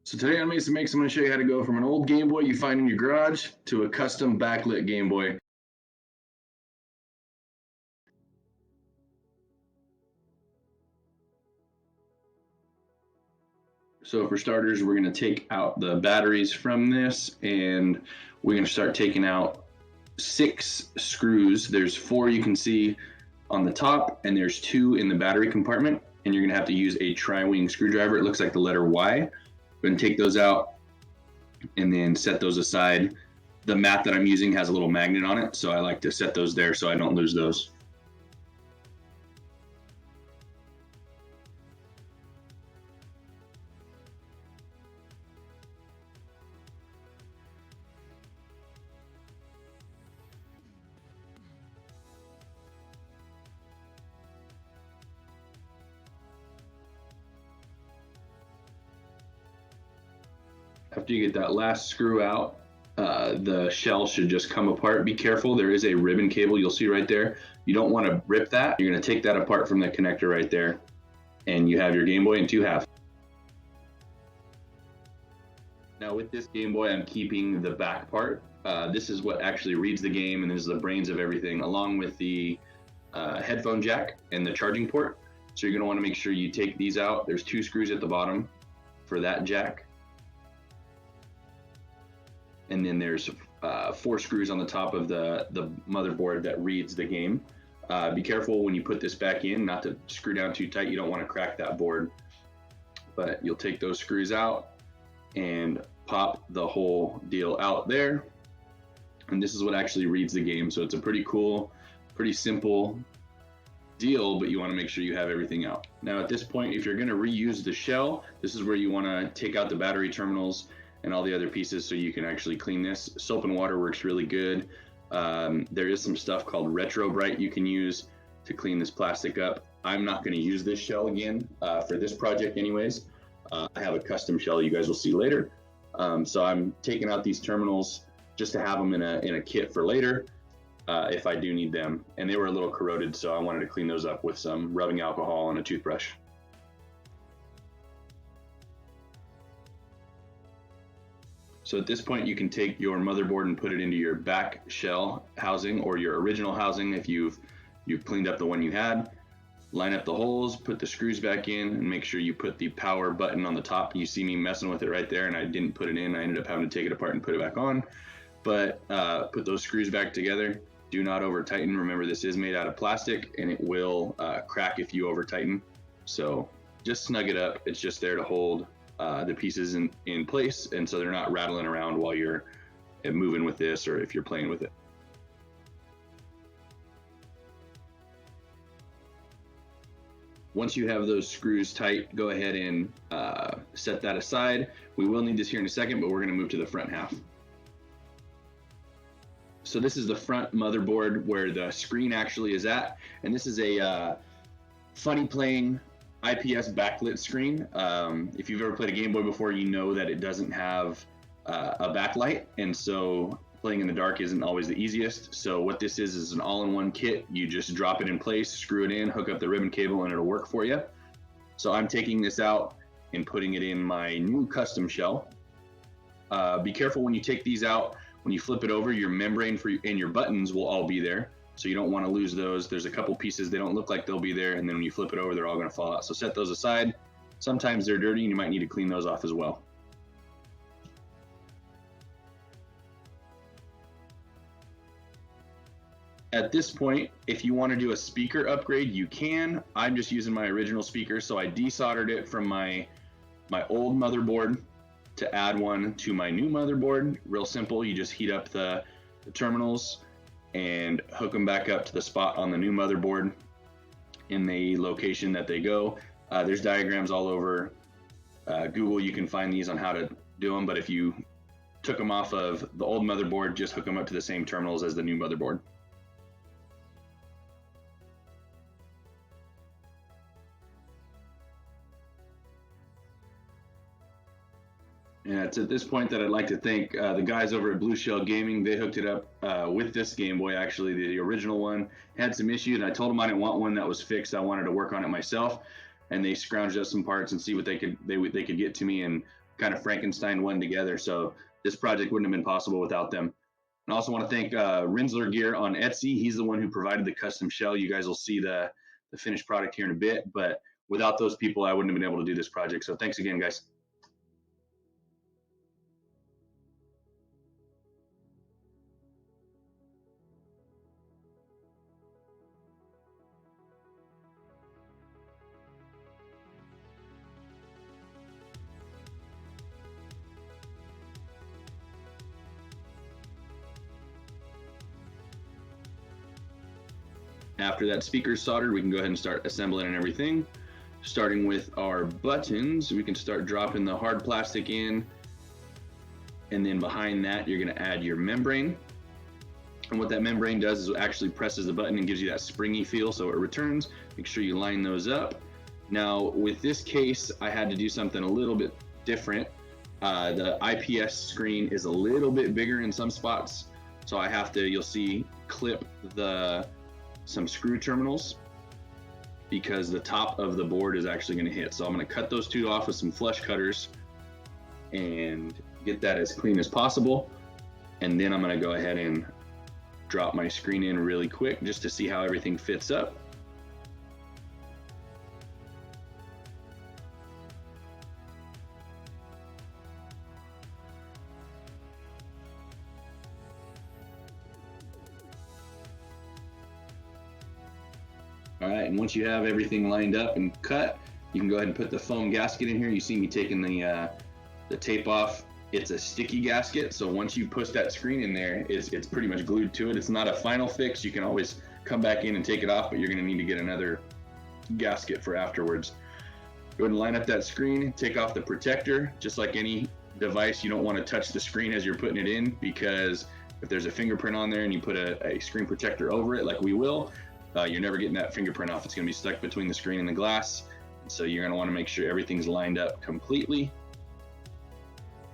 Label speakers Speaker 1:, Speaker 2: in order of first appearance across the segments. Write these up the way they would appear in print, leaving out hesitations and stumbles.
Speaker 1: So today on Mesa Makes, I'm going to show you how to go from an old Game Boy you find in your garage to a custom backlit Game Boy. So for starters, we're going to take out the batteries from this, and we're going to start taking out 6 screws. There's 4 you can see on the top, and there's 2 in the battery compartment, and you're going to have to use a tri-wing screwdriver. It looks like the letter Y. We're going to take those out and then set those aside. The mat that I'm using has a little magnet on it, so I like to set those there so I don't lose those. After you get that last screw out, the shell should just come apart. Be careful, there is a ribbon cable you'll see right there. You don't want to rip that. You're going to take that apart from the connector right there, and you have your Game Boy in 2 halves. Now with this Game Boy, I'm keeping the back part. This is what actually reads the game, and this is the brains of everything, along with the headphone jack and the charging port. So you're going to want to make sure you take these out. There's 2 screws at the bottom for that jack. And then there's 4 screws on the top of the motherboard that reads the game. Be careful when you put this back in, not to screw down too tight. You don't want to crack that board. But you'll take those screws out and pop the whole deal out there. And this is what actually reads the game. So it's a pretty cool, pretty simple deal, but you want to make sure you have everything out. Now at this point, if you're going to reuse the shell, this is where you want to take out the battery terminals and all the other pieces so you can actually clean this. Soap and water works really good. There is some stuff called Retro Bright you can use to clean this plastic up. I'm not going to use this shell again for this project anyways. I have a custom shell you guys will see later. So I'm taking out these terminals just to have them in a kit for later if I do need them. And they were a little corroded, so I wanted to clean those up with some rubbing alcohol and a toothbrush. So at this point, you can take your motherboard and put it into your back shell housing or your original housing if you've cleaned up the one you had. Line up the holes, put the screws back in, and make sure you put the power button on the top. You see me messing with it right there, and I didn't put it in. I ended up having to take it apart and put it back on. But put those screws back together. Do not over tighten. Remember, this is made out of plastic, and it will crack if you over tighten. So just snug it up. It's just there to hold the pieces in place, and so they're not rattling around while you're moving with this or if you're playing with it. Once you have those screws tight, go ahead and set that aside. We will need this here in a second, but we're going to move to the front half. So this is the front motherboard where the screen actually is at, and this is a funny playing IPS backlit screen. If you've ever played a Game Boy before, you know that it doesn't have a backlight, and so playing in the dark isn't always the easiest. So what this is an all-in-one kit. You just drop it in place, screw it in, hook up the ribbon cable, and it'll work for you. So I'm taking this out and putting it in my new custom shell. Be careful when you take these out. When you flip it over, your membrane and your buttons will all be there. So you don't want to lose those. There's a couple pieces, they don't look like they'll be there, and then when you flip it over, they're all going to fall out. So set those aside. Sometimes they're dirty and you might need to clean those off as well. At this point, if you want to do a speaker upgrade, you can. I'm just using my original speaker, so I desoldered it from my old motherboard to add one to my new motherboard. Real simple, you just heat up the terminals and hook them back up to the spot on the new motherboard in the location that they go. There's diagrams all over Google. You can find these on how to do them, but if you took them off of the old motherboard, just hook them up to the same terminals as the new motherboard. And it's at this point that I'd like to thank the guys over at Blue Shell Gaming. They hooked it up with this Game Boy, actually, the original one. Had some issues, and I told them I didn't want one that was fixed. I wanted to work on it myself. And they scrounged up some parts and see what they could get to me. And kind of Frankenstein one together. So this project wouldn't have been possible without them. And I also want to thank RinzlerGear on Etsy. He's the one who provided the custom shell. You guys will see the finished product here in a bit, but without those people, I wouldn't have been able to do this project. So thanks again, guys. After that speaker is soldered, we can go ahead and start assembling and everything. Starting with our buttons, we can start dropping the hard plastic in, and then behind that, you're gonna add your membrane. And what that membrane does is it actually presses the button and gives you that springy feel so it returns. Make sure you line those up. Now, with this case, I had to do something a little bit different. The IPS screen is a little bit bigger in some spots, so I have to, you'll see, clip some screw terminals because the top of the board is actually going to hit. So I'm going to cut those two off with some flush cutters and get that as clean as possible. And then I'm going to go ahead and drop my screen in really quick just to see how everything fits up. All right, and once you have everything lined up and cut, you can go ahead and put the foam gasket in here. You see me taking the tape off. It's a sticky gasket, so once you push that screen in there, it's pretty much glued to it. It's not a final fix. You can always come back in and take it off, but you're gonna need to get another gasket for afterwards. Go ahead and line up that screen, take off the protector. Just like any device, you don't wanna touch the screen as you're putting it in, because if there's a fingerprint on there and you put a screen protector over it, like we will, you're never getting that fingerprint off. It's gonna be stuck between the screen and the glass. So you're gonna wanna make sure everything's lined up completely.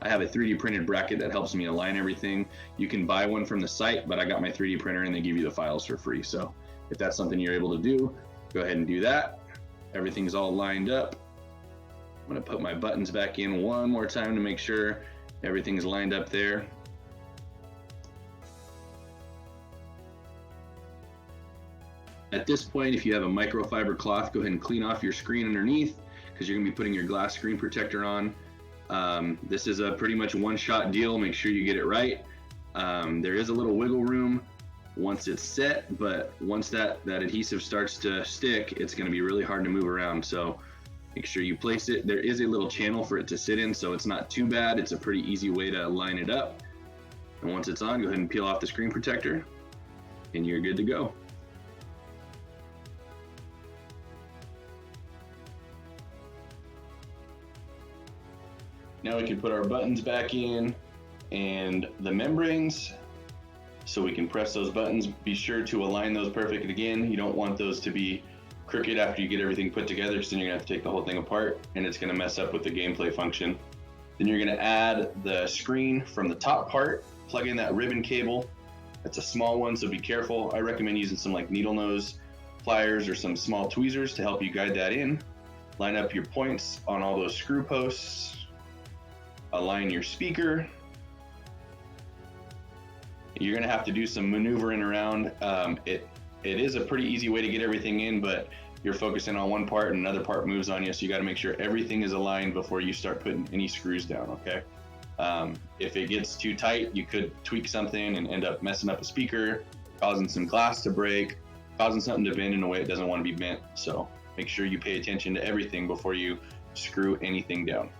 Speaker 1: I have a 3D printed bracket that helps me align everything. You can buy one from the site, but I got my 3D printer and they give you the files for free. So if that's something you're able to do, go ahead and do that. Everything's all lined up. I'm gonna put my buttons back in one more time to make sure everything's lined up there. At this point, if you have a microfiber cloth, go ahead and clean off your screen underneath because you're gonna be putting your glass screen protector on. This is a pretty much one-shot deal. Make sure you get it right. There is a little wiggle room once it's set, but once that adhesive starts to stick, it's gonna be really hard to move around. So make sure you place it. There is a little channel for it to sit in, so it's not too bad. It's a pretty easy way to line it up. And once it's on, go ahead and peel off the screen protector and you're good to go. Now we can put our buttons back in and the membranes, so we can press those buttons. Be sure to align those perfect again. You don't want those to be crooked after you get everything put together, because then you're gonna have to take the whole thing apart and it's gonna mess up with the gameplay function. Then you're gonna add the screen from the top part, plug in that ribbon cable. It's a small one, so be careful. I recommend using some like needle nose pliers or some small tweezers to help you guide that in. Line up your points on all those screw posts. Align your speaker. You're gonna have to do some maneuvering around. It is a pretty easy way to get everything in, but you're focusing on one part and another part moves on you, so you gotta make sure everything is aligned before you start putting any screws down, okay? If it gets too tight, you could tweak something and end up messing up a speaker, causing some glass to break, causing something to bend in a way it doesn't want to be bent. So make sure you pay attention to everything before you screw anything down.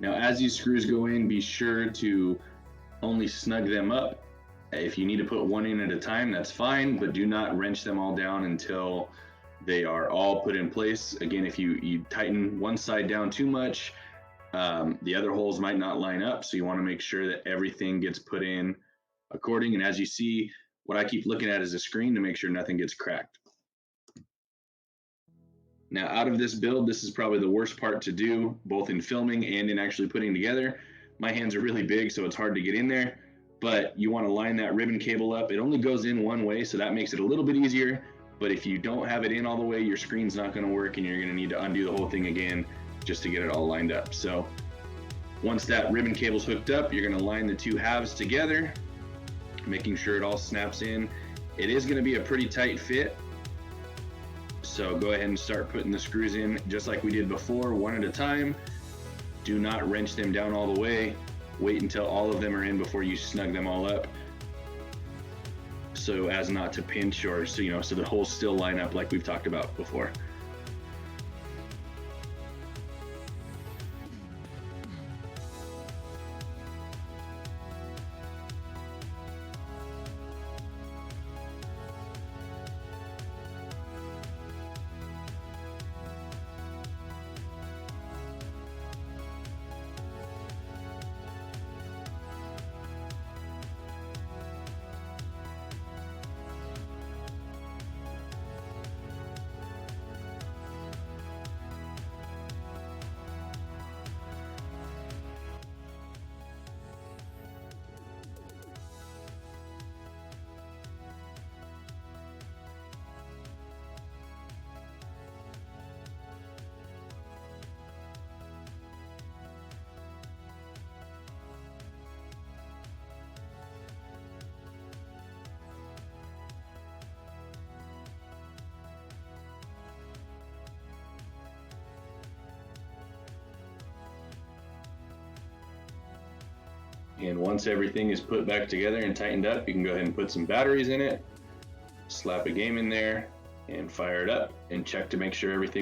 Speaker 1: Now, as these screws go in, be sure to only snug them up. If you need to put one in at a time, that's fine, but do not wrench them all down until they are all put in place. Again, if you tighten one side down too much, the other holes might not line up, so you want to make sure that everything gets put in according. And as you see, what I keep looking at is the screen to make sure nothing gets cracked. Now, out of this build, this is probably the worst part to do, both in filming and in actually putting together. My hands are really big, so it's hard to get in there, but you want to line that ribbon cable up. It only goes in one way, so that makes it a little bit easier, but if you don't have it in all the way, your screen's not going to work, and you're going to need to undo the whole thing again just to get it all lined up. So once that ribbon cable's hooked up, you're going to line the two halves together, making sure it all snaps in. It is going to be a pretty tight fit, so go ahead and start putting the screws in just like we did before, one at a time. Do not wrench them down all the way. Wait until all of them are in before you snug them all up, so as not to pinch, or so the holes still line up like we've talked about before. And once everything is put back together and tightened up, you can go ahead and put some batteries in it, slap a game in there, and fire it up, and check to make sure everything